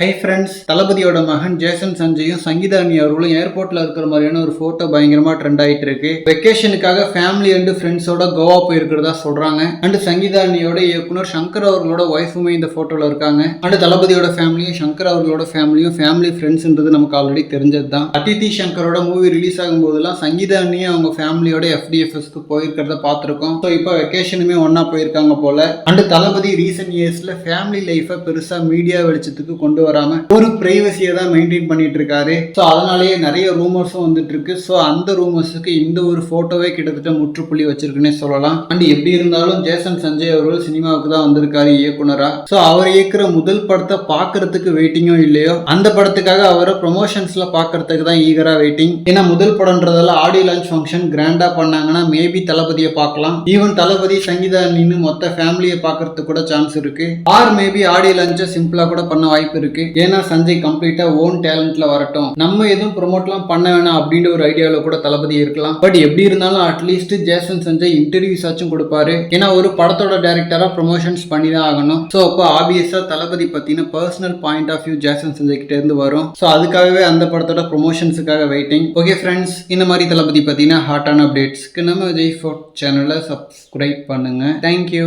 Hi friends, தளபதியோட மகன் Jason சஞ்சயும் Sangeetha அண்ணி அவர்களும் ஏர்போர்ட்ல இருக்கிற மாதிரியான ஒரு போட்டோ பயங்கரமா ட்ரெண்ட் ஆயிட்டு இருக்கு. வெக்கேஷனுக்காக ஃபேமிலி அண்ட் ஃப்ரெண்ட்ஸோட கோவா போயிருக்கிறதா சொல்றாங்க. அண்ட் சங்கீதா அண்ணியோட இயக்குனர் சங்கர் அவர்களோட ஒய்ஃபுமே இந்த போட்டோல இருக்காங்க. அண்ட் தளபதியோட ஃபேமிலியும் சங்கர் அவர்களோட ஃபேமிலி ஃப்ரெண்ட்ஸ்ன்றது நமக்கு ஆல்ரெடி தெரிஞ்சது தான். அதித்தி சங்கரோட மூவி ரிலீஸ் ஆகும் போதெல்லாம் சங்கீதா அண்ணியும் அவங்க ஃபேமிலியோட FDFSக்கு போயிருக்கிறத பார்த்திருக்கோம். ஸோ இப்போ வெக்கேஷனுமே ஒன்னா போயிருக்காங்க போல. அண்ட் தளபதி ரீசன்ட் இயர்ஸ்ல ஃபேமிலி லைஃபை பெருசா மீடியா வெளிச்சத்துக்கு கொண்டு வராம ஒரு பிரைவசியை தான் மெயின்டைன் பண்ணிட்டு இருக்காரு. ஸோ அதனாலேயே நிறைய ரூமர்ஸும் வந்துட்டு இருக்கு. ஸோ அந்த ரூமர்ஸுக்கு இந்த ஒரு போட்டோவே கிட்டத்தட்ட முற்றுப்புள்ளி வச்சிருக்குன்னே சொல்லலாம். அண்ட் எப்படி இருந்தாலும் ஜேசன் சஞ்சய் அவர்கள் சினிமாவுக்கு தான் வந்திருக்காரு இயக்குனரா. ஸோ அவர் இயக்குற முதல் படத்தை பார்க்கறதுக்கு வெயிட்டிங்கும் இல்லையோ, அந்த படத்துக்காக அவரை ப்ரொமோஷன்ஸ்ல பார்க்கறதுக்கு தான் ஈகரா வெயிட்டிங். ஏன்னா முதல் படம்ன்றதால ஆடியோ லான்ச் ஃபங்க்ஷன் கிராண்டா பண்ணாங்கன்னா மேபி தளபதியை பார்க்கலாம். ஈவன் தளபதி சங்கீதா அண்ணின்னு மொத்த ஃபேமிலியை பார்க்கறதுக்கு கூட சான்ஸ் இருக்கு. ஆர் மேபி ஆடியோ லான்ச்சை சிம்பிளா கூட பண்ண வாய்ப்பு இருக்கு. ஏன்னா சஞ்சய் கம்ப்ளீட்டா ஓன் டேலண்ட்ல வரட்டும், நம்ம எதுவும் ப்ரொமோட்லாம் பண்ண வேணாம் அப்படின்ற ஒரு ஐடியாவில் கூட தளபதி இருக்கலாம். பட் எப்படி இருந்தாலும் அட்லீஸ்ட் ஜேசன் சஞ்சய் இன்டர்வியூஸ் ஆச்சும் கொடுப்பாரு. ஏன்னா ஒரு படத்தோட டைரக்டரா ப்ரொமோஷன்ஸ் பண்ணி தான் ஆகணும். ஸோ அப்போ ஆப்வியஸா தளபதி பத்தின personal point of view Jason Sanjay கிட்ட இருந்து வரும். ஸோ அதுக்காகவே அந்த படத்தோட ப்ரொமோஷன்ஸுக்காக வெயிட்டிங். ஓகே ஃப்ரெண்ட்ஸ், இந்த மாதிரி தளபதி பத்தின ஹாட்டான அப்டேட்ஸ்க்கு நம்ம விஜய் ஃபோர்ட் சேனலை சப்ஸ்கிரைப் பண்ணுங்க. தேங்க்யூ.